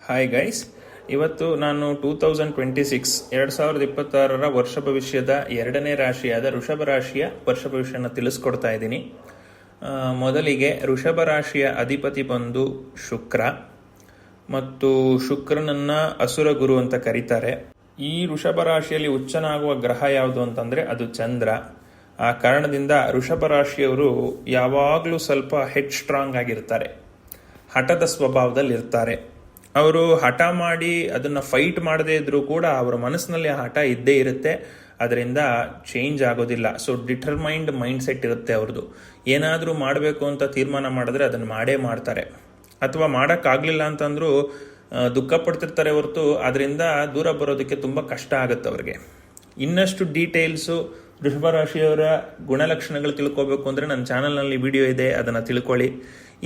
Hi guys, ಇವತ್ತು ನಾನು 2026 ವರ್ಷ ಭವಿಷ್ಯದ ಎರಡನೇ ರಾಶಿಯಾದ ವೃಷಭ ರಾಶಿಯ ವರ್ಷ ಭವಿಷ್ಯನ ತಿಳಿಸ್ಕೊಡ್ತಾ ಇದ್ದೀನಿ. ಮೊದಲಿಗೆ ವೃಷಭ ರಾಶಿಯ ಅಧಿಪತಿ ಬಂದು ಶುಕ್ರ, ಮತ್ತು ಶುಕ್ರನನ್ನ ಅಸುರ ಗುರು ಅಂತ ಕರೀತಾರೆ. ಈ ವೃಷಭ ರಾಶಿಯಲ್ಲಿ ಉಚ್ಚನಾಗುವ ಗ್ರಹ ಯಾವುದು ಅಂತಂದ್ರೆ ಅದು ಚಂದ್ರ. ಆ ಕಾರಣದಿಂದ ವೃಷಭ ರಾಶಿಯವರು ಯಾವಾಗಲೂ ಸ್ವಲ್ಪ ಹೆಡ್ ಸ್ಟ್ರಾಂಗ್ ಆಗಿರ್ತಾರೆ, ಹಠದ ಸ್ವಭಾವದಲ್ಲಿ ಇರ್ತಾರೆ. ಅವರು ಹಠ ಮಾಡಿ ಅದನ್ನು ಫೈಟ್ ಮಾಡದೇ ಇದ್ರೂ ಕೂಡ ಅವರ ಮನಸ್ಸಿನಲ್ಲಿ ಆ ಹಠ ಇದ್ದೇ ಇರುತ್ತೆ, ಅದರಿಂದ ಚೇಂಜ್ ಆಗೋದಿಲ್ಲ. ಸೊ ಡಿಟರ್ಮೈನ್ಡ್ ಮೈಂಡ್ ಸೆಟ್ ಇರುತ್ತೆ ಅವ್ರದ್ದು. ಏನಾದರೂ ಮಾಡಬೇಕು ಅಂತ ತೀರ್ಮಾನ ಮಾಡಿದ್ರೆ ಅದನ್ನು ಮಾಡೇ ಮಾಡ್ತಾರೆ, ಅಥವಾ ಮಾಡೋಕ್ಕಾಗಲಿಲ್ಲ ಅಂತಂದ್ರೂ ದುಃಖ ಪಡ್ತಿರ್ತಾರೆ ಹೊರತು ಅದರಿಂದ ದೂರ ಬರೋದಕ್ಕೆ ತುಂಬ ಕಷ್ಟ ಆಗುತ್ತೆ ಅವ್ರಿಗೆ. ಇನ್ನಷ್ಟು ಡೀಟೇಲ್ಸು ವೃಷಭ ರಾಶಿಯವರ ಗುಣಲಕ್ಷಣಗಳು ತಿಳ್ಕೋಬೇಕು ಅಂದರೆ ನನ್ನ ಚಾನಲ್ನಲ್ಲಿ ವಿಡಿಯೋ ಇದೆ, ಅದನ್ನು ತಿಳ್ಕೊಳ್ಳಿ.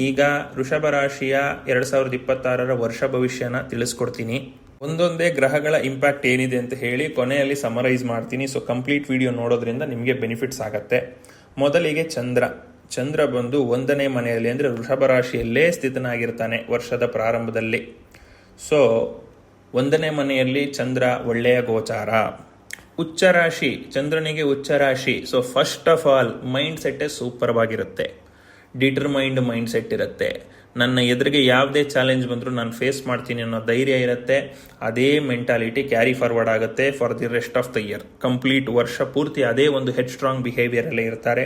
ಈಗ ವೃಷಭ ರಾಶಿಯ 2026 ವರ್ಷ ಭವಿಷ್ಯನ ತಿಳಿಸ್ಕೊಡ್ತೀನಿ. ಒಂದೊಂದೇ ಗ್ರಹಗಳ ಇಂಪ್ಯಾಕ್ಟ್ ಏನಿದೆ ಅಂತ ಹೇಳಿ ಕೊನೆಯಲ್ಲಿ ಸಮರೈಸ್ ಮಾಡ್ತೀನಿ. ಸೊ ಕಂಪ್ಲೀಟ್ ವಿಡಿಯೋ ನೋಡೋದ್ರಿಂದ ನಿಮಗೆ ಬೆನಿಫಿಟ್ಸ್ ಆಗತ್ತೆ. ಮೊದಲಿಗೆ ಚಂದ್ರ ಬಂದು 1ನೇ ಮನೆಯಲ್ಲಿ ಅಂದರೆ ವೃಷಭ ರಾಶಿಯಲ್ಲೇ ಸ್ಥಿತನಾಗಿರ್ತಾನೆ ವರ್ಷದ ಪ್ರಾರಂಭದಲ್ಲಿ. ಸೊ 1ನೇ ಮನೆಯಲ್ಲಿ ಚಂದ್ರ ಒಳ್ಳೆಯ ಗೋಚಾರ. ಉಚ್ಚ ರಾಶಿ, ಚಂದ್ರನಿಗೆ ಉಚ್ಚ ರಾಶಿ. So first of all mind ಸೆಟ್ಟೇ ಸೂಪರ್ ಆಗಿರುತ್ತೆ, ಡಿಟರ್ಮೈನ್ಡ್ ಮೈಂಡ್ ಸೆಟ್ ಇರುತ್ತೆ. ನನ್ನ ಎದುರಿಗೆ ಯಾವುದೇ ಚಾಲೆಂಜ್ ಬಂದರೂ ನಾನು ಫೇಸ್ ಮಾಡ್ತೀನಿ ಅನ್ನೋ ಧೈರ್ಯ ಇರುತ್ತೆ. ಅದೇ ಮೆಂಟಾಲಿಟಿ ಕ್ಯಾರಿ ಫಾರ್ವರ್ಡ್ ಆಗುತ್ತೆ for the rest of the year. Complete ವರ್ಷ ಪೂರ್ತಿ ಅದೇ ಒಂದು ಹೆಡ್ ಸ್ಟ್ರಾಂಗ್ ಬಿಹೇವಿಯರಲ್ಲೇ ಇರ್ತಾರೆ.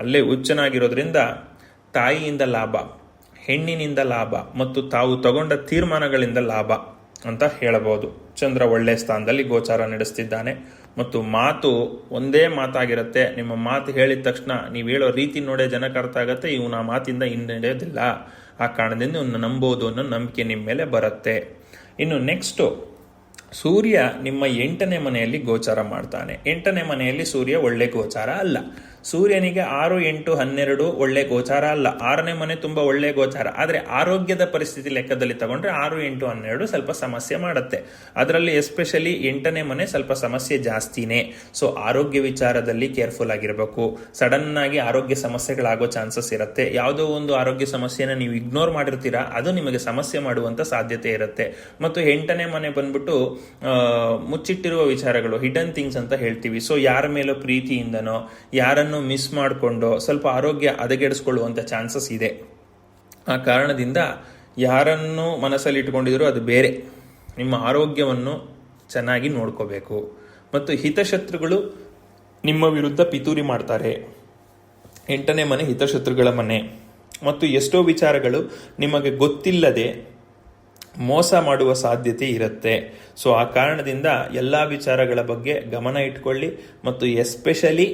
ಅಲ್ಲೇ ಉಚ್ಚನಾಗಿರೋದ್ರಿಂದ ತಾಯಿಯಿಂದ ಲಾಭ, ಹೆಣ್ಣಿನಿಂದ ಲಾಭ, ಮತ್ತು ತಾವು ತಗೊಂಡ ತೀರ್ಮಾನಗಳಿಂದ ಲಾಭ ಅಂತ ಹೇಳಬಹುದು. ಚಂದ್ರ ಒಳ್ಳೆ ಸ್ಥಾನದಲ್ಲಿ ಗೋಚಾರ ನಡೆಸ್ತಿದ್ದಾನೆ, ಮತ್ತು ಮಾತು ಒಂದೇ ಮಾತಾಗಿರುತ್ತೆ. ನಿಮ್ಮ ಮಾತು ಹೇಳಿದ ತಕ್ಷಣ ನೀವು ಹೇಳೋ ರೀತಿ ನೋಡೇ ಜನಕ್ಕೆ ಅರ್ಥ ಆಗುತ್ತೆ, ಇವನು ಆ ಮಾತಿಂದ ಹಿನ್ನಡೆಯೋದಿಲ್ಲ. ಆ ಕಾರಣದಿಂದ ಇವನ್ನ ನಂಬೋದು ಅನ್ನೋ ನಂಬಿಕೆ ನಿಮ್ಮ ಮೇಲೆ ಬರುತ್ತೆ. ಇನ್ನು ನೆಕ್ಸ್ಟು, ಸೂರ್ಯ ನಿಮ್ಮ 8ನೇ ಮನೆಯಲ್ಲಿ ಗೋಚಾರ ಮಾಡ್ತಾನೆ. 8ನೇ ಮನೆಯಲ್ಲಿ ಸೂರ್ಯ ಒಳ್ಳೆ ಗೋಚಾರ ಅಲ್ಲ. ಸೂರ್ಯನಿಗೆ 6, 8, 12 ಒಳ್ಳೆ ಗೋಚಾರ ಅಲ್ಲ. 6ನೇ ಮನೆ ತುಂಬ ಒಳ್ಳೆ ಗೋಚಾರ. ಆದರೆ ಆರೋಗ್ಯದ ಪರಿಸ್ಥಿತಿ ಲೆಕ್ಕದಲ್ಲಿ ತಗೊಂಡ್ರೆ 6, 8, 12 ಸ್ವಲ್ಪ ಸಮಸ್ಯೆ ಮಾಡುತ್ತೆ. ಅದರಲ್ಲಿ ಎಸ್ಪೆಷಲಿ 8ನೇ ಮನೆ ಸ್ವಲ್ಪ ಸಮಸ್ಯೆ ಜಾಸ್ತಿನೇ. ಸೊ ಆರೋಗ್ಯ ವಿಚಾರದಲ್ಲಿ ಕೇರ್ಫುಲ್ ಆಗಿರಬೇಕು. ಸಡನ್ ಆಗಿ ಆರೋಗ್ಯ ಸಮಸ್ಯೆಗಳಾಗೋ ಚಾನ್ಸಸ್ ಇರುತ್ತೆ. ಯಾವುದೋ ಒಂದು ಆರೋಗ್ಯ ಸಮಸ್ಯೆನ ನೀವು ಇಗ್ನೋರ್ ಮಾಡಿರ್ತೀರಾ, ಅದು ನಿಮಗೆ ಸಮಸ್ಯೆ ಮಾಡುವಂತ ಸಾಧ್ಯತೆ ಇರುತ್ತೆ. ಮತ್ತು 8ನೇ ಮನೆ ಬಂದ್ಬಿಟ್ಟು ಮುಚ್ಚಿಟ್ಟಿರುವ ವಿಚಾರಗಳು, ಹಿಡನ್ ಥಿಂಗ್ಸ್ ಅಂತ ಹೇಳ್ತೀವಿ. ಸೊ ಯಾರ ಮೇಲೋ ಪ್ರೀತಿಯಿಂದನೋ ಯಾರನ್ನು ಮಿಸ್ ಮಾಡಿಕೊಂಡು ಸ್ವಲ್ಪ ಆರೋಗ್ಯ ಹದಗೆಡಿಸ್ಕೊಳ್ಳುವಂತ ಚಾನ್ಸಸ್ ಇದೆ. ಆ ಕಾರಣದಿಂದ ಯಾರನ್ನು ಮನಸ್ಸಲ್ಲಿ ಇಟ್ಕೊಂಡಿದ್ರು ಅದು ಬೇರೆ. ನಿಮ್ಮ ಆರೋಗ್ಯವನ್ನು ಚೆನ್ನಾಗಿ ನೋಡ್ಕೋಬೇಕು. ಮತ್ತು ಹಿತಶತ್ರುಗಳು ನಿಮ್ಮ ವಿರುದ್ಧ ಪಿತೂರಿ ಮಾಡ್ತಾರೆ. 8ನೇ ಮನೆ ಹಿತಶತ್ರುಗಳ ಮನೆ, ಮತ್ತು ಎಷ್ಟೋ ವಿಚಾರಗಳು ನಿಮಗೆ ಗೊತ್ತಿಲ್ಲದೆ ಮೋಸ ಮಾಡುವ ಸಾಧ್ಯತೆ ಇರುತ್ತೆ. ಸೊ ಆ ಕಾರಣದಿಂದ ಎಲ್ಲ ವಿಚಾರಗಳ ಬಗ್ಗೆ ಗಮನ ಇಟ್ಕೊಳ್ಳಿ, ಮತ್ತು ಎಸ್ಪೆಷಲಿ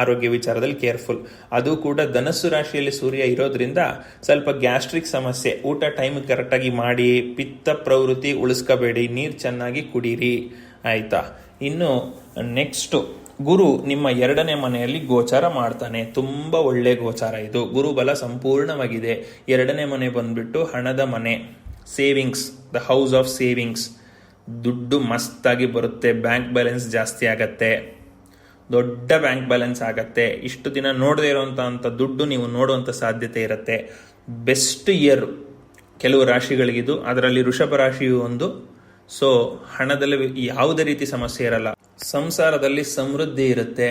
ಆರೋಗ್ಯ ವಿಚಾರದಲ್ಲಿ ಕೇರ್ಫುಲ್. ಅದು ಕೂಡ ಧನಸ್ಸು ರಾಶಿಯಲ್ಲಿ ಸೂರ್ಯ ಇರೋದ್ರಿಂದ ಸ್ವಲ್ಪ ಗ್ಯಾಸ್ಟ್ರಿಕ್ ಸಮಸ್ಯೆ. ಊಟ ಟೈಮ್ ಕರೆಕ್ಟಾಗಿ ಮಾಡಿ, ಪಿತ್ತ ಪ್ರವೃತ್ತಿ ಉಳಿಸ್ಕೋಬೇಡಿ, ನೀರು ಚೆನ್ನಾಗಿ ಕುಡೀರಿ, ಆಯ್ತಾ. ಇನ್ನು ನೆಕ್ಸ್ಟು, ಗುರು ನಿಮ್ಮ 2ನೇ ಮನೆಯಲ್ಲಿ ಗೋಚಾರ ಮಾಡ್ತಾನೆ. ತುಂಬ ಒಳ್ಳೆ ಗೋಚಾರ ಇದು. ಗುರು ಬಲ ಸಂಪೂರ್ಣವಾಗಿದೆ. 2ನೇ ಮನೆ ಬಂದ್ಬಿಟ್ಟು ಹಣದ ಮನೆ, savings, the house of savings. ದುಡ್ಡು ಮಸ್ತಾಗಿ ಬರುತ್ತೆ, ಬ್ಯಾಂಕ್ ಬ್ಯಾಲೆನ್ಸ್ ಜಾಸ್ತಿ ಆಗತ್ತೆ, ದೊಡ್ಡ ಬ್ಯಾಂಕ್ ಬ್ಯಾಲೆನ್ಸ್ ಆಗತ್ತೆ. ಇಷ್ಟು ದಿನ ನೋಡದೇ ಇರೋಂಥ ದುಡ್ಡು ನೀವು ನೋಡುವಂಥ ಸಾಧ್ಯತೆ ಇರುತ್ತೆ. ಬೆಸ್ಟ್ ಇಯರ್ ಕೆಲವು ರಾಶಿಗಳಿಗಿದು, ಅದರಲ್ಲಿ ವೃಷಭ ರಾಶಿಯು ಒಂದು. ಸೊ ಹಣದಲ್ಲಿ ಯಾವುದೇ ರೀತಿ ಸಮಸ್ಯೆ ಇರಲ್ಲ, ಸಂಸಾರದಲ್ಲಿ ಸಮೃದ್ಧಿ ಇರುತ್ತೆ,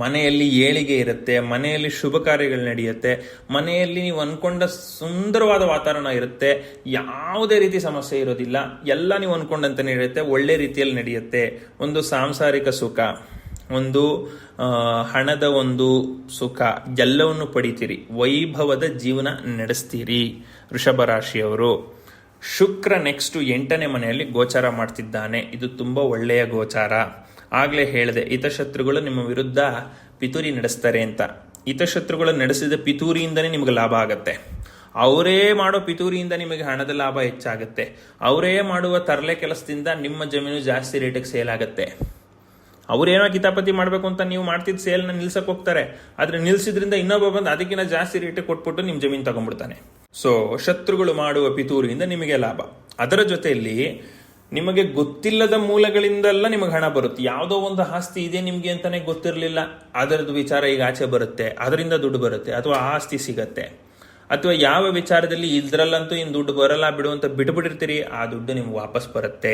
ಮನೆಯಲ್ಲಿ ಏಳಿಗೆ ಇರುತ್ತೆ, ಮನೆಯಲ್ಲಿ ಶುಭ ಕಾರ್ಯಗಳು ನಡೆಯುತ್ತೆ, ಮನೆಯಲ್ಲಿ ನೀವು ಅನ್ಕೊಂಡ ಸುಂದರವಾದ ವಾತಾವರಣ ಇರುತ್ತೆ, ಯಾವುದೇ ರೀತಿ ಸಮಸ್ಯೆ ಇರೋದಿಲ್ಲ, ಎಲ್ಲ ನೀವು ಅನ್ಕೊಂಡಂತಾನೆ ಇರುತ್ತೆ, ಒಳ್ಳೆ ರೀತಿಯಲ್ಲಿ ನಡೆಯುತ್ತೆ. ಒಂದು ಸಾಂಸಾರಿಕ ಸುಖ, ಒಂದು ಹಣದ ಒಂದು ಸುಖ, ಎಲ್ಲವನ್ನು ಪಡಿತೀರಿ, ವೈಭವದ ಜೀವನ ನಡೆಸ್ತೀರಿ ವೃಷಭ ರಾಶಿಯವರು. ಶುಕ್ರ ನೆಕ್ಸ್ಟ್ 8ನೇ ಮನೆಯಲ್ಲಿ ಗೋಚಾರ ಮಾಡ್ತಿದ್ದಾನೆ. ಇದು ತುಂಬ ಒಳ್ಳೆಯ ಗೋಚಾರ. ಆಗಲೇ ಹೇಳಿದೆ, ಹಿತಶತ್ರುಗಳು ನಿಮ್ಮ ವಿರುದ್ಧ ಪಿತೂರಿ ನಡೆಸ್ತಾರೆ ಅಂತ. ಹಿತಶತ್ರುಗಳು ನಡೆಸಿದ ಪಿತೂರಿಯಿಂದನೇ ನಿಮಗೆ ಲಾಭ ಆಗತ್ತೆ. ಅವರೇ ಮಾಡೋ ಪಿತೂರಿಯಿಂದ ನಿಮಗೆ ಹಣದ ಲಾಭ ಹೆಚ್ಚಾಗುತ್ತೆ. ಅವರೇ ಮಾಡುವ ತರಲೆ ಕೆಲಸದಿಂದ ನಿಮ್ಮ ಜಮೀನು ಜಾಸ್ತಿ ರೇಟಿಗೆ ಸೇಲ್ ಆಗುತ್ತೆ. ಅವ್ರೇನೋ ಕಿತಾಪತಿ ಮಾಡಬೇಕು ಅಂತ ನೀವು ಮಾಡ್ತಿದ್ದ ಸೇಲ್ನ ನಿಲ್ಸಕ್ಕೆ ಹೋಗ್ತಾರೆ, ಆದರೆ ನಿಲ್ಸಿದ್ರಿಂದ ಇನ್ನೊಬ್ಬ ಬಂದು ಅದಕ್ಕಿಂತ ಜಾಸ್ತಿ ರೇಟಿಗೆ ಕೊಟ್ಬಿಟ್ಟು ನಿಮ್ಮ ಜಮೀನು ತಗೊಂಡ್ಬಿಡ್ತಾನೆ. ಸೊ ಶತ್ರುಗಳು ಮಾಡುವ ಪಿತೂರಿಯಿಂದ ನಿಮಗೆ ಲಾಭ. ಅದರ ಜೊತೆಯಲ್ಲಿ ನಿಮಗೆ ಗೊತ್ತಿಲ್ಲದ ಮೂಲಗಳಿಂದೆಲ್ಲ ನಿಮಗೆ ಹಣ ಬರುತ್ತೆ. ಯಾವುದೋ ಒಂದು ಆಸ್ತಿ ಇದೆ ನಿಮಗೆ ಅಂತಾನೆ ಗೊತ್ತಿರಲಿಲ್ಲ, ಅದರದ್ದು ವಿಚಾರ ಈಗ ಆಚೆ ಬರುತ್ತೆ, ಅದರಿಂದ ದುಡ್ಡು ಬರುತ್ತೆ, ಅಥವಾ ಆ ಆಸ್ತಿ ಸಿಗತ್ತೆ. ಅಥವಾ ಯಾವ ವಿಚಾರದಲ್ಲಿ ಇದ್ರಲ್ಲಂತೂ ಇನ್ನು ದುಡ್ಡು ಬರಲ್ಲ ಬಿಡು ಅಂತ ಬಿಟ್ಬಿಟ್ಟಿರ್ತೀರಿ, ಆ ದುಡ್ಡು ನಿಮ್ಗೆ ವಾಪಸ್ ಬರುತ್ತೆ.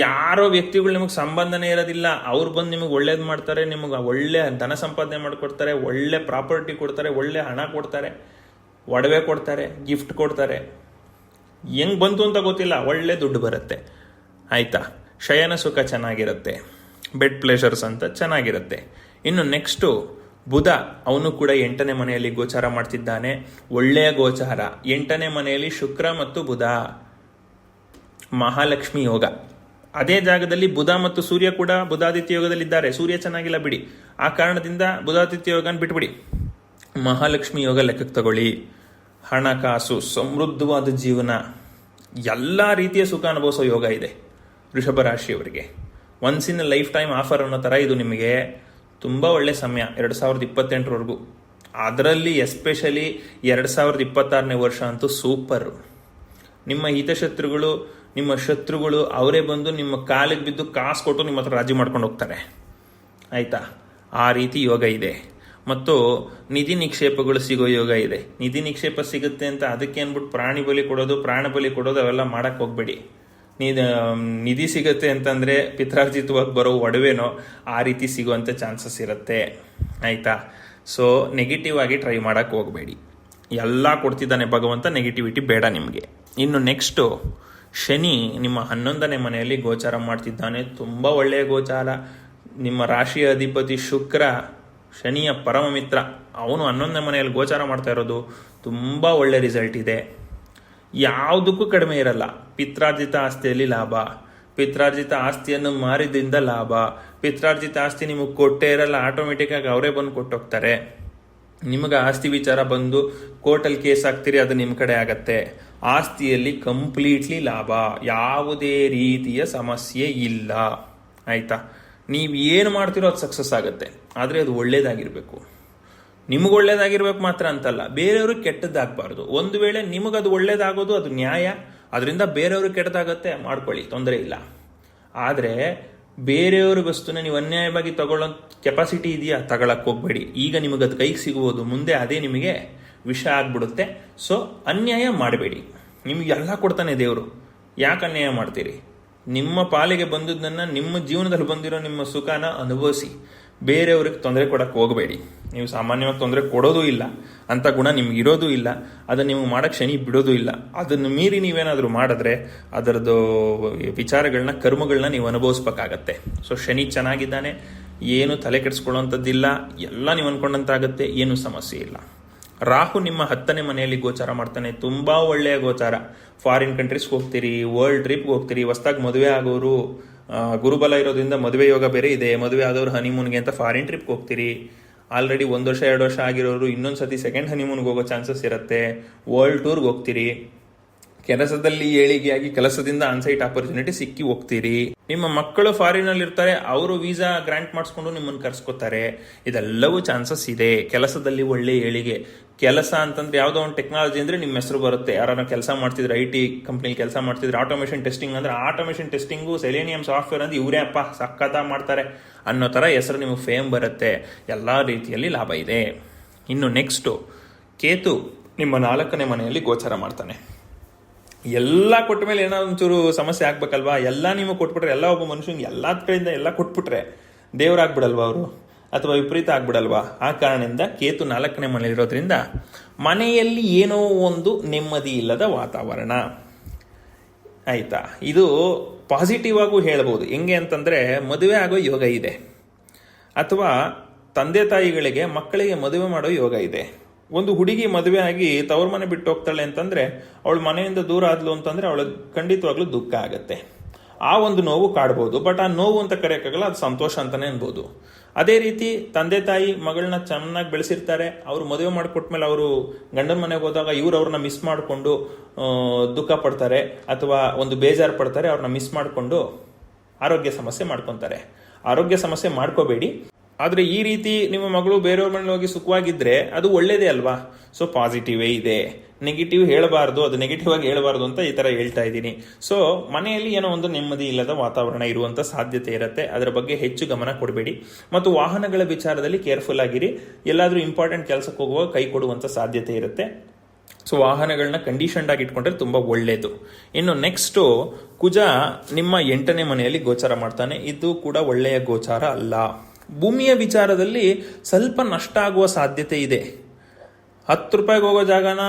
ಯಾರೋ ವ್ಯಕ್ತಿಗಳು ನಿಮಗೆ ಸಂಬಂಧನೇ ಇರೋದಿಲ್ಲ, ಅವ್ರು ಬಂದು ನಿಮಗೆ ಒಳ್ಳೇದು ಮಾಡ್ತಾರೆ, ನಿಮಗೆ ಒಳ್ಳೆ ಧನ ಸಂಪಾದನೆ ಮಾಡಿಕೊಡ್ತಾರೆ, ಒಳ್ಳೆ ಪ್ರಾಪರ್ಟಿ ಕೊಡ್ತಾರೆ, ಒಳ್ಳೆ ಹಣ ಕೊಡ್ತಾರೆ, ಒಡವೆ ಕೊಡ್ತಾರೆ, ಗಿಫ್ಟ್ ಕೊಡ್ತಾರೆ. ಹೆಂಗೆ ಬಂತು ಅಂತ ಗೊತ್ತಿಲ್ಲ, ಒಳ್ಳೆ ದುಡ್ಡು ಬರುತ್ತೆ. ಆಯಿತಾ? ಶಯನ ಸುಖ ಚೆನ್ನಾಗಿರುತ್ತೆ, ಬೆಡ್ ಪ್ಲೇಷರ್ಸ್ ಅಂತ ಚೆನ್ನಾಗಿರುತ್ತೆ. ಇನ್ನು ನೆಕ್ಸ್ಟು ಬುಧ, ಅವನು ಕೂಡ 8ನೇ ಮನೆಯಲ್ಲಿ ಗೋಚಾರ ಮಾಡ್ತಿದ್ದಾನೆ. ಒಳ್ಳೆಯ ಗೋಚಾರ. 8ನೇ ಮನೆಯಲ್ಲಿ ಶುಕ್ರ ಮತ್ತು ಬುಧ, ಮಹಾಲಕ್ಷ್ಮಿ ಯೋಗ. ಅದೇ ಜಾಗದಲ್ಲಿ ಬುಧ ಮತ್ತು ಸೂರ್ಯ ಕೂಡ ಬುಧಾದಿತ್ಯ ಯೋಗದಲ್ಲಿದ್ದಾರೆ. ಸೂರ್ಯ ಚೆನ್ನಾಗಿಲ್ಲ ಬಿಡಿ, ಆ ಕಾರಣದಿಂದ ಬುಧಾದಿತ್ಯ ಯೋಗನ ಬಿಟ್ಬಿಡಿ. ಮಹಾಲಕ್ಷ್ಮಿ ಯೋಗ ಲೆಕ್ಕಕ್ಕೆ ತಗೊಳ್ಳಿ. ಹಣಕಾಸು, ಸಮೃದ್ಧವಾದ ಜೀವನ, ಎಲ್ಲ ರೀತಿಯ ಸುಖ ಅನುಭವಿಸೋ ಯೋಗ ಇದೆ ವೃಷಭ ರಾಶಿಯವರಿಗೆ. Once in life time offer ಅನ್ನೋ ಥರ ಇದು ನಿಮಗೆ ತುಂಬ ಒಳ್ಳೆ ಸಮಯ 2028ವರೆಗೂ. ಅದರಲ್ಲಿ ಎಸ್ಪೆಷಲಿ 2026ನೇ ವರ್ಷ ಅಂತೂ ಸೂಪರು. ನಿಮ್ಮ ಹಿತಶತ್ರುಗಳು, ನಿಮ್ಮ ಶತ್ರುಗಳು ಅವರೇ ಬಂದು ನಿಮ್ಮ ಕಾಲಿಗೆ ಬಿದ್ದು ಕಾಸು ಕೊಟ್ಟು ನಿಮ್ಮ ಹತ್ರ ರಾಜಿ ಮಾಡ್ಕೊಂಡು ಹೋಗ್ತಾರೆ. ಆಯಿತಾ? ಆ ರೀತಿ ಯೋಗ ಇದೆ. ಮತ್ತು ನಿಧಿ ನಿಕ್ಷೇಪಗಳು ಸಿಗೋ ಯೋಗ ಇದೆ. ನಿಧಿ ನಿಕ್ಷೇಪ ಸಿಗುತ್ತೆ ಅಂತ ಅದಕ್ಕೆ ಅಂದ್ಬಿಟ್ಟು ಪ್ರಾಣಿ ಬಲಿ ಕೊಡೋದು, ಪ್ರಾಣ ಬಲಿ ಕೊಡೋದು ಅವೆಲ್ಲ ಮಾಡೋಕ್ಕೆ ಹೋಗ್ಬೇಡಿ. ನಿಧಿ ಸಿಗುತ್ತೆ ಅಂತಂದರೆ ಪಿತ್ರಾರ್ಜಿತವಾಗಿ ಬರೋ ಒಡವೆನೋ ಆ ರೀತಿ ಸಿಗುವಂಥ ಚಾನ್ಸಸ್ ಇರುತ್ತೆ. ಆಯಿತಾ? ಸೊ ನೆಗೆಟಿವ್ ಆಗಿ ಟ್ರೈ ಮಾಡೋಕ್ಕೆ ಹೋಗಬೇಡಿ. ಎಲ್ಲ ಕೊಡ್ತಿದ್ದಾನೆ ಭಗವಂತ, ನೆಗೆಟಿವಿಟಿ ಬೇಡ ನಿಮಗೆ. ಇನ್ನು ನೆಕ್ಸ್ಟು ಶನಿ ನಿಮ್ಮ 11ನೇ ಮನೆಯಲ್ಲಿ ಗೋಚಾರ ಮಾಡ್ತಿದ್ದಾನೆ. ತುಂಬ ಒಳ್ಳೆಯ ಗೋಚಾರ. ನಿಮ್ಮ ರಾಶಿಯ ಅಧಿಪತಿ ಶುಕ್ರ, ಶನಿಯ ಪರಮ ಮಿತ್ರ, ಅವನು 11ನೇ ಮನೆಯಲ್ಲಿ ಗೋಚಾರ ಮಾಡ್ತಾ ಇರೋದು ತುಂಬ ಒಳ್ಳೆ ರಿಸಲ್ಟ್ ಇದೆ. ಯಾವುದಕ್ಕೂ ಕಡಿಮೆ ಇರಲ್ಲ. ಪಿತ್ರಾರ್ಜಿತ ಆಸ್ತಿಯಲ್ಲಿ ಲಾಭ, ಪಿತ್ರಾರ್ಜಿತ ಆಸ್ತಿಯನ್ನು ಮಾರಿದ್ರಿಂದ ಲಾಭ, ಪಿತ್ರಾರ್ಜಿತ ಆಸ್ತಿ ನಿಮಗೆ ಕೊಟ್ಟೇ ಇರಲ್ಲ, ಆಟೋಮೆಟಿಕ್ಕಾಗಿ ಅವರೇ ಬಂದು ಕೊಟ್ಟೋಗ್ತಾರೆ. ನಿಮಗೆ ಆಸ್ತಿ ವಿಚಾರ ಬಂದು ಕೋರ್ಟಲ್ಲಿ ಕೇಸ್ ಹಾಕ್ತೀರಿ, ಅದು ನಿಮ್ಮ ಕಡೆ ಆಗತ್ತೆ. ಆಸ್ತಿಯಲ್ಲಿ ಕಂಪ್ಲೀಟ್ಲಿ ಲಾಭ, ಯಾವುದೇ ರೀತಿಯ ಸಮಸ್ಯೆ ಇಲ್ಲ. ಆಯಿತಾ? ನೀವು ಏನು ಮಾಡ್ತಿರೋ ಅದು ಸಕ್ಸಸ್ ಆಗುತ್ತೆ, ಆದರೆ ಅದು ಒಳ್ಳೇದಾಗಿರಬೇಕು. ನಿಮಗೆ ಒಳ್ಳೇದಾಗಿರ್ಬೇಕು ಮಾತ್ರ ಅಂತಲ್ಲ, ಬೇರೆಯವ್ರಿಗೆ ಕೆಟ್ಟದ್ದಾಗಬಾರ್ದು. ಒಂದು ವೇಳೆ ನಿಮಗದು ಒಳ್ಳೇದಾಗೋದು ಅದು ನ್ಯಾಯ, ಅದರಿಂದ ಬೇರೆಯವ್ರಿಗೆ ಕೆಟ್ಟದಾಗತ್ತೆ, ಮಾಡ್ಕೊಳ್ಳಿ, ತೊಂದರೆ ಇಲ್ಲ. ಆದರೆ ಬೇರೆಯವ್ರ ವಸ್ತುನ ನೀವು ಅನ್ಯಾಯವಾಗಿ ತಗೊಳ್ಳೋ ಕೆಪಾಸಿಟಿ ಇದೆಯಾ, ತಗೊಳಕ್ಕೆ ಹೋಗ್ಬೇಡಿ. ಈಗ ನಿಮಗೆ ಅದು ಕೈಗೆ ಸಿಗುವುದು, ಮುಂದೆ ಅದೇ ನಿಮಗೆ ವಿಷ ಆಗ್ಬಿಡುತ್ತೆ. ಸೊ ಅನ್ಯಾಯ ಮಾಡಬೇಡಿ. ನಿಮಗೆ ಎಲ್ಲ ಕೊಡ್ತಾನೆ ದೇವರು, ಯಾಕೆ ಅನ್ಯಾಯ ಮಾಡ್ತೀರಿ? ನಿಮ್ಮ ಪಾಲಿಗೆ ಬಂದದ್ದನ್ನು, ನಿಮ್ಮ ಜೀವನದಲ್ಲಿ ಬಂದಿರೋ ನಿಮ್ಮ ಸುಖನ ಅನುಭವಿಸಿ. ಬೇರೆಯವ್ರಿಗೆ ತೊಂದರೆ ಕೊಡಕ್ಕೆ ಹೋಗಬೇಡಿ. ನೀವು ಸಾಮಾನ್ಯವಾಗಿ ತೊಂದರೆ ಕೊಡೋದು ಇಲ್ಲ, ಅಂಥ ಗುಣ ನಿಮ್ಗೆ ಇರೋದು ಇಲ್ಲ, ಅದನ್ನು ನೀವು ಮಾಡೋಕ್ಕೆ ಶನಿ ಬಿಡೋದು ಇಲ್ಲ. ಅದನ್ನು ಮೀರಿ ನೀವೇನಾದರೂ ಮಾಡಿದ್ರೆ ಅದರದ್ದು ವಿಚಾರಗಳನ್ನ, ಕರ್ಮಗಳನ್ನ ನೀವು ಅನುಭವಿಸ್ಬೇಕಾಗತ್ತೆ. ಸೊ ಶನಿ ಚೆನ್ನಾಗಿದ್ದಾನೆ, ಏನು ತಲೆ ಕೆಡಿಸ್ಕೊಳ್ಳೋವಂಥದ್ದಿಲ್ಲ, ಎಲ್ಲ ನೀವು ಅಂದ್ಕೊಂಡಂತಾಗತ್ತೆ, ಏನೂ ಸಮಸ್ಯೆ ಇಲ್ಲ. ರಾಹು ನಿಮ್ಮ 10ನೇ ಮನೆಯಲ್ಲಿ ಗೋಚಾರ ಮಾಡ್ತಾನೆ. ತುಂಬ ಒಳ್ಳೆಯ ಗೋಚಾರ. ಫಾರಿನ್ ಕಂಟ್ರೀಸ್ಗೆ ಹೋಗ್ತೀರಿ, ವರ್ಲ್ಡ್ ಟ್ರಿಪ್ಗೆ ಹೋಗ್ತೀರಿ, ಹೊಸ್ದಾಗಿ ಮದುವೆ ಆಗೋರು, ಗುರುಬಲ ಇರೋದ್ರಿಂದ ಮದುವೆ ಯೋಗ ಬೇರೆ ಇದೆ. ಮದುವೆ ಆದವರು ಹನಿಮೂನ್ಗೆ ಅಂತ ಫಾರಿನ್ ಟ್ರಿಪ್ಗೆ ಹೋಗ್ತೀರಿ. ಆಲ್ರೆಡಿ 1 ವರ್ಷ 2 ವರ್ಷ ಆಗಿರೋರು ಇನ್ನೊಂದು ಸತಿ ಸೆಕೆಂಡ್ ಹನಿಮೂನ್ಗೆ ಹೋಗೋ ಚಾನ್ಸಸ್ ಇರುತ್ತೆ. ವರ್ಲ್ಡ್ ಟೂರ್ಗೆ ಹೋಗ್ತೀರಿ. ಕೆಲಸದಲ್ಲಿ ಏಳಿಗೆಯಾಗಿ ಕೆಲಸದಿಂದ ಆನ್ಸೈಟ್ ಆಪರ್ಚುನಿಟಿ ಸಿಕ್ಕಿ ಹೋಗ್ತೀರಿ. ನಿಮ್ಮ ಮಕ್ಕಳು ಫಾರಿನಲ್ಲಿ ಇರ್ತಾರೆ, ಅವರು ವೀಸಾ ಗ್ರಾಂಟ್ ಮಾಡಿಸ್ಕೊಂಡು ನಿಮ್ಮನ್ನು ಕರ್ಸ್ಕೊತಾರೆ. ಇದೆಲ್ಲವೂ ಚಾನ್ಸಸ್ ಇದೆ. ಕೆಲಸದಲ್ಲಿ ಒಳ್ಳೆ ಏಳಿಗೆ. ಕೆಲಸ ಅಂತಂದ್ರೆ ಯಾವುದೋ ಒಂದು ಟೆಕ್ನಾಲಜಿ ಅಂದರೆ ನಿಮ್ಮ ಹೆಸರು ಬರುತ್ತೆ. ಯಾರನ್ನ ಕೆಲಸ ಮಾಡ್ತಿದ್ರೆ, IT ಕಂಪ್ನಿಲಿ ಕೆಲಸ ಮಾಡ್ತಿದ್ರೆ, ಆಟೋಮೇಷನ್ ಟೆಸ್ಟಿಂಗ್ ಅಂದರೆ ಆಟೋಮೇಷನ್ ಟೆಸ್ಟಿಂಗು, ಸೆಲೇನಿಯಂ ಸಾಫ್ಟ್ವೇರ್ ಅಂದ್ರೆ ಇವರೇ ಅಪ್ಪ ಸಖತ್ತಾಗಿ ಮಾಡ್ತಾರೆ ಅನ್ನೋ ಥರ ಹೆಸರು ನಿಮಗೆ ಫೇಮ್ ಬರುತ್ತೆ. ಎಲ್ಲ ರೀತಿಯಲ್ಲಿ ಲಾಭ ಇದೆ. ಇನ್ನು ನೆಕ್ಸ್ಟು ಕೇತು ನಿಮ್ಮ 4ನೇ ಮನೆಯಲ್ಲಿ ಗೋಚಾರ ಮಾಡ್ತಾನೆ. ಎಲ್ಲ ಕೊಟ್ಟ ಮೇಲೆ ಏನೋ ಒಂಚೂರು ಸಮಸ್ಯೆ ಆಗ್ಬೇಕಲ್ವಾ? ಎಲ್ಲ ನೀವು ಕೊಟ್ಬಿಟ್ರೆ, ಎಲ್ಲ ಒಬ್ಬ ಮನುಷ್ಯನಿಗೆ ಎಲ್ಲ ಕಡೆಯಿಂದ ಎಲ್ಲ ಕೊಟ್ಬಿಟ್ರೆ ದೇವರಾಗ್ಬಿಡಲ್ವಾ ಅವರು, ಅಥವಾ ವಿಪರೀತ ಆಗ್ಬಿಡಲ್ವಾ? ಆ ಕಾರಣದಿಂದ ಕೇತು 4ನೇ ಮನೆಯಲ್ಲಿರೋದ್ರಿಂದ ಮನೆಯಲ್ಲಿ ಏನೋ ಒಂದು ನೆಮ್ಮದಿ ಇಲ್ಲದ ವಾತಾವರಣ. ಆಯಿತಾ? ಇದು ಪಾಸಿಟಿವ್ ಆಗೂ ಹೇಳ್ಬೋದು. ಹೆಂಗೆ ಅಂತಂದರೆ, ಮದುವೆ ಆಗೋ ಯೋಗ ಇದೆ, ಅಥವಾ ತಂದೆ ತಾಯಿಗಳಿಗೆ ಮಕ್ಕಳಿಗೆ ಮದುವೆ ಮಾಡೋ ಯೋಗ ಇದೆ. ಒಂದು ಹುಡುಗಿ ಮದುವೆ ಆಗಿ ತವ್ರ ಮನೆ ಬಿಟ್ಟು ಹೋಗ್ತಾಳೆ ಅಂತಂದರೆ, ಅವಳು ಮನೆಯಿಂದ ದೂರ ಆದ್ಲು ಅಂತಂದರೆ ಅವಳಿಗೆ ಖಂಡಿತವಾಗ್ಲೂ ದುಃಖ ಆಗುತ್ತೆ. ಆ ಒಂದು ನೋವು ಕಾಡ್ಬೋದು. ಬಟ್ ಆ ನೋವು ಅಂತ ಕರೆಯೋಕ್ಕಾಗಲ್ಲ, ಅದು ಸಂತೋಷ ಅಂತಲೇ ಅನ್ಬೋದು. ಅದೇ ರೀತಿ ತಂದೆ ತಾಯಿ ಮಗಳನ್ನ ಚೆನ್ನಾಗಿ ಬೆಳೆಸಿರ್ತಾರೆ, ಅವರು ಮದುವೆ ಮಾಡಿಕೊಟ್ಮೇಲೆ ಅವರು ಗಂಡನ ಮನೆಗೆ ಹೋದಾಗ ಇವ್ರು ಅವ್ರನ್ನ ಮಿಸ್ ಮಾಡಿಕೊಂಡು ದುಃಖ ಪಡ್ತಾರೆ, ಅಥವಾ ಒಂದು ಬೇಜಾರು ಪಡ್ತಾರೆ. ಅವ್ರನ್ನ ಮಿಸ್ ಮಾಡಿಕೊಂಡು ಆರೋಗ್ಯ ಸಮಸ್ಯೆ ಮಾಡ್ಕೊತಾರೆ. ಆರೋಗ್ಯ ಸಮಸ್ಯೆ ಮಾಡ್ಕೋಬೇಡಿ. ಆದರೆ ಈ ರೀತಿ ನಿಮ್ಮ ಮಗಳು ಬೇರೆಯವ್ರ ಮನೇಲಿ ಹೋಗಿ ಸುಖವಾಗಿದ್ದರೆ ಅದು ಒಳ್ಳೇದೇ ಅಲ್ವಾ? ಸೊ ಪಾಸಿಟಿವೇ ಇದೆ, ನೆಗೆಟಿವ್ ಹೇಳಬಾರ್ದು, ಅದು ನೆಗೆಟಿವ್ ಆಗಿ ಹೇಳಬಾರ್ದು ಅಂತ ಈ ಥರ ಹೇಳ್ತಾ ಇದ್ದೀನಿ. ಸೊ ಮನೆಯಲ್ಲಿ ಏನೋ ಒಂದು ನೆಮ್ಮದಿ ಇಲ್ಲದ ವಾತಾವರಣ ಇರುವಂಥ ಸಾಧ್ಯತೆ ಇರುತ್ತೆ. ಅದರ ಬಗ್ಗೆ ಹೆಚ್ಚು ಗಮನ ಕೊಡಬೇಡಿ. ಮತ್ತು ವಾಹನಗಳ ವಿಚಾರದಲ್ಲಿ ಕೇರ್ಫುಲ್ ಆಗಿರಿ. ಎಲ್ಲಾದರೂ ಇಂಪಾರ್ಟೆಂಟ್ ಕೆಲಸಕ್ಕೆ ಹೋಗುವಾಗ ಕೈ ಕೊಡುವಂಥ ಸಾಧ್ಯತೆ ಇರುತ್ತೆ. ಸೊ ವಾಹನಗಳನ್ನ ಕಂಡೀಷನ್ಡ್ ಆಗಿ ಇಟ್ಕೊಂಡ್ರೆ ತುಂಬ ಒಳ್ಳೆಯದು. ಇನ್ನು ನೆಕ್ಸ್ಟು ಕುಜ ನಿಮ್ಮ 8ನೇ ಮನೆಯಲ್ಲಿ ಗೋಚಾರ ಮಾಡ್ತಾನೆ. ಇದು ಕೂಡ ಒಳ್ಳೆಯ ಗೋಚಾರ ಅಲ್ಲ. ಭೂಮಿಯ ವಿಚಾರದಲ್ಲಿ ಸ್ವಲ್ಪ ನಷ್ಟ ಆಗುವ ಸಾಧ್ಯತೆ ಇದೆ. 10 ರೂಪಾಯಿಗೆ ಹೋಗೋ ಜಾಗನ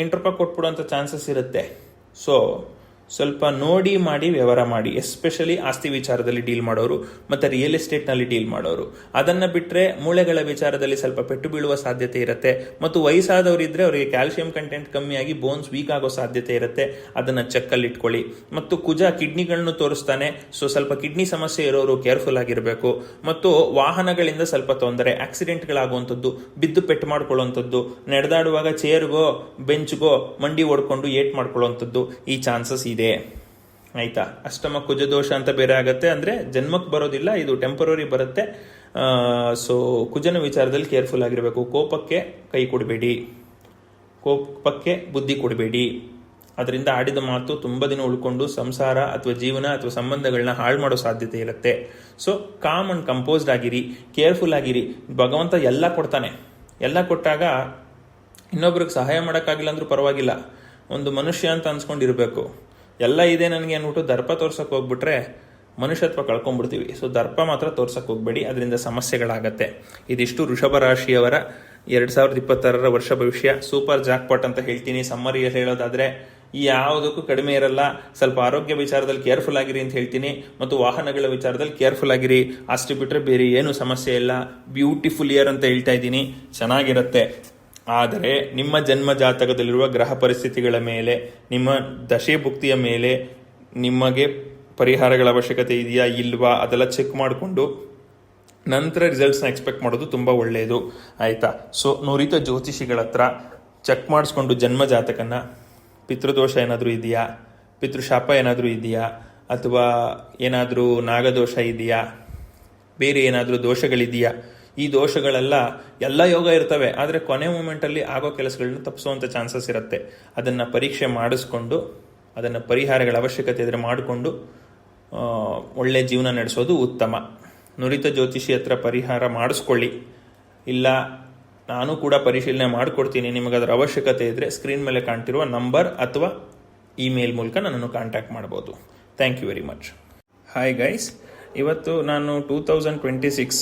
8 ರೂಪಾಯಿ ಕೊಟ್ಬಿಡುವಂಥ ಚಾನ್ಸಸ್ ಇರುತ್ತೆ. ಸೊ ಸ್ವಲ್ಪ ನೋಡಿ ಮಾಡಿ ವ್ಯವಹಾರ ಮಾಡಿ, ಎಸ್ಪೆಷಲಿ ಆಸ್ತಿ ವಿಚಾರದಲ್ಲಿ ಡೀಲ್ ಮಾಡೋರು ಮತ್ತು ರಿಯಲ್ ಎಸ್ಟೇಟ್ನಲ್ಲಿ ಡೀಲ್ ಮಾಡೋರು. ಅದನ್ನು ಬಿಟ್ಟರೆ ಮೂಳೆಗಳ ವಿಚಾರದಲ್ಲಿ ಸ್ವಲ್ಪ ಪೆಟ್ಟು ಬೀಳುವ ಸಾಧ್ಯತೆ ಇರುತ್ತೆ. ಮತ್ತು ವಯಸ್ಸಾದವರು ಇದ್ದರೆ ಅವರಿಗೆ ಕ್ಯಾಲ್ಸಿಯಂ ಕಂಟೆಂಟ್ ಕಮ್ಮಿಯಾಗಿ ಬೋನ್ಸ್ ವೀಕ್ ಆಗೋ ಸಾಧ್ಯತೆ ಇರುತ್ತೆ. ಅದನ್ನು ಚೆಕ್ಕಲ್ಲಿ ಇಟ್ಕೊಳ್ಳಿ. ಮತ್ತು ಕುಜ ಕಿಡ್ನಿಗಳನ್ನು ತೋರಿಸ್ತಾನೆ. ಸೊ ಸ್ವಲ್ಪ ಕಿಡ್ನಿ ಸಮಸ್ಯೆ ಇರೋರು ಕೇರ್ಫುಲ್ ಆಗಿರಬೇಕು. ಮತ್ತು ವಾಹನಗಳಿಂದ ಸ್ವಲ್ಪ ತೊಂದರೆ, ಆಕ್ಸಿಡೆಂಟ್ಗಳಾಗುವಂಥದ್ದು, ಬಿದ್ದು ಪೆಟ್ಟು ಮಾಡ್ಕೊಳ್ಳುವಂಥದ್ದು, ನಡೆದಾಡುವಾಗ ಚೇರ್ಗೋ ಬೆಂಚ್ಗೋ ಮಂಡಿ ಓಡ್ಕೊಂಡು ಏಟ್ ಮಾಡ್ಕೊಳ್ಳುವಂಥದ್ದು ಈ ಚಾನ್ಸಸ್ ಇದೆ. ಆಯ್ತಾ? ಅಷ್ಟಮ ಕುಜದೋಷ ಅಂತ ಬೇರೆ ಆಗತ್ತೆ, ಅಂದ್ರೆ ಜನ್ಮಕ್ಕೆ ಬರೋದಿಲ್ಲ, ಇದು ಟೆಂಪರರಿ ಬರುತ್ತೆ. ಸೊ ಕುಜನ ವಿಚಾರದಲ್ಲಿ ಕೇರ್ಫುಲ್ ಆಗಿರಬೇಕು. ಕೋಪಕ್ಕೆ ಕೈ ಕೊಡಬೇಡಿ, ಕೋಪಕ್ಕೆ ಬುದ್ಧಿ ಕೊಡಬೇಡಿ. ಅದರಿಂದ ಆಡಿದ ಮಾತು ತುಂಬ ದಿನ ಉಳ್ಕೊಂಡು ಸಂಸಾರ ಅಥವಾ ಜೀವನ ಅಥವಾ ಸಂಬಂಧಗಳನ್ನ ಹಾಳು ಮಾಡೋ ಸಾಧ್ಯತೆ ಇರುತ್ತೆ. ಸೊ ಕಾಮ್ ಅಂಡ್ ಕಂಪೋಸ್ಡ್ ಆಗಿರಿ, ಕೇರ್ಫುಲ್ ಆಗಿರಿ. ಭಗವಂತ ಎಲ್ಲ ಕೊಡ್ತಾನೆ. ಎಲ್ಲ ಕೊಟ್ಟಾಗ ಇನ್ನೊಬ್ರಿಗೆ ಸಹಾಯ ಮಾಡೋಕ್ಕಾಗಿಲ್ಲ ಅಂದ್ರೂ ಪರವಾಗಿಲ್ಲ, ಒಂದು ಮನುಷ್ಯ ಅಂತ ಅನ್ಸ್ಕೊಂಡಿರ್ಬೇಕು. ಎಲ್ಲ ಇದೆ ನನಗೆ ಅಂದ್ಬಿಟ್ಟು ದರ್ಪ ತೋರ್ಸಕ್ಕೆ ಹೋಗ್ಬಿಟ್ರೆ ಮನುಷ್ಯತ್ವ ಕಳ್ಕೊಂಡ್ಬಿಡ್ತೀವಿ. ಸೊ ದರ್ಪ ಮಾತ್ರ ತೋರ್ಸಕ್ಕೆ ಹೋಗ್ಬೇಡಿ, ಅದರಿಂದ ಸಮಸ್ಯೆಗಳಾಗತ್ತೆ. ಇದಿಷ್ಟು ವೃಷಭ ರಾಶಿಯವರ 2026 ವರ್ಷ ಭವಿಷ್ಯ. ಸೂಪರ್ ಜಾಕ್ಪಾಟ್ ಅಂತ ಹೇಳ್ತೀನಿ. ಸಮ್ಮರಿಯಲ್ಲಿ ಹೇಳೋದಾದ್ರೆ ಯಾವುದಕ್ಕೂ ಕಡಿಮೆ ಇರಲ್ಲ. ಸ್ವಲ್ಪ ಆರೋಗ್ಯ ವಿಚಾರದಲ್ಲಿ ಕೇರ್ಫುಲ್ ಆಗಿರಿ ಅಂತ ಹೇಳ್ತೀನಿ, ಮತ್ತು ವಾಹನಗಳ ವಿಚಾರದಲ್ಲಿ ಕೇರ್ಫುಲ್ ಆಗಿರಿ. ಅಷ್ಟು ಬಿಟ್ಟರೆ ಬೇರೆ ಏನು ಸಮಸ್ಯೆ ಇಲ್ಲ. ಬ್ಯೂಟಿಫುಲ್ ಇಯರ್ ಅಂತ ಹೇಳ್ತಾ ಇದ್ದೀನಿ, ಚೆನ್ನಾಗಿರುತ್ತೆ. ಆದರೆ ನಿಮ್ಮ ಜನ್ಮ ಜಾತಕದಲ್ಲಿರುವ ಗ್ರಹ ಪರಿಸ್ಥಿತಿಗಳ ಮೇಲೆ, ನಿಮ್ಮ ದಶೆ ಭುಕ್ತಿಯ ಮೇಲೆ ನಿಮಗೆ ಪರಿಹಾರಗಳ ಅವಶ್ಯಕತೆ ಇದೆಯಾ ಇಲ್ವಾ ಅದೆಲ್ಲ ಚೆಕ್ ಮಾಡಿಕೊಂಡು ನಂತರ ರಿಸಲ್ಟ್ಸ್ನ ಎಕ್ಸ್ಪೆಕ್ಟ್ ಮಾಡೋದು ತುಂಬ ಒಳ್ಳೆಯದು. ಆಯಿತಾ? ಸೊ ನುರಿತ ಜ್ಯೋತಿಷಿಗಳ ಹತ್ರ ಚೆಕ್ ಮಾಡಿಸ್ಕೊಂಡು ಜನ್ಮ ಜಾತಕನ, ಪಿತೃದೋಷ ಏನಾದರೂ ಇದೆಯಾ, ಪಿತೃಶಾಪ ಏನಾದರೂ ಇದೆಯಾ, ಅಥವಾ ಏನಾದರೂ ನಾಗದೋಷ ಇದೆಯಾ, ಬೇರೆ ಏನಾದರೂ ದೋಷಗಳಿದೆಯಾ, ಈ ದೋಷಗಳೆಲ್ಲ ಎಲ್ಲ ಯೋಗ ಇರ್ತವೆ, ಆದರೆ ಕೊನೆ ಮೂಮೆಂಟಲ್ಲಿ ಆಗೋ ಕೆಲಸಗಳನ್ನ ತಪ್ಪಿಸುವಂಥ ಚಾನ್ಸಸ್ ಇರುತ್ತೆ. ಅದನ್ನು ಪರೀಕ್ಷೆ ಮಾಡಿಸ್ಕೊಂಡು ಅದನ್ನು ಪರಿಹಾರಗಳ ಅವಶ್ಯಕತೆ ಇದ್ದರೆ ಮಾಡಿಕೊಂಡು ಒಳ್ಳೆಯ ಜೀವನ ನಡೆಸೋದು ಉತ್ತಮ. ನುರಿತ ಜ್ಯೋತಿಷಿ ಹತ್ರ ಪರಿಹಾರ ಮಾಡಿಸ್ಕೊಳ್ಳಿ. ಇಲ್ಲ ನಾನು ಕೂಡ ಪರಿಶೀಲನೆ ಮಾಡಿಕೊಡ್ತೀನಿ, ನಿಮಗದರ ಅವಶ್ಯಕತೆ ಇದ್ದರೆ ಸ್ಕ್ರೀನ್ ಮೇಲೆ ಕಾಣ್ತಿರುವ ನಂಬರ್ ಅಥವಾ ಇಮೇಲ್ ಮೂಲಕ ನನ್ನನ್ನು ಕಾಂಟ್ಯಾಕ್ಟ್ ಮಾಡ್ಬೋದು. Thank you very much. Hi guys, ಇವತ್ತು ನಾನು 2026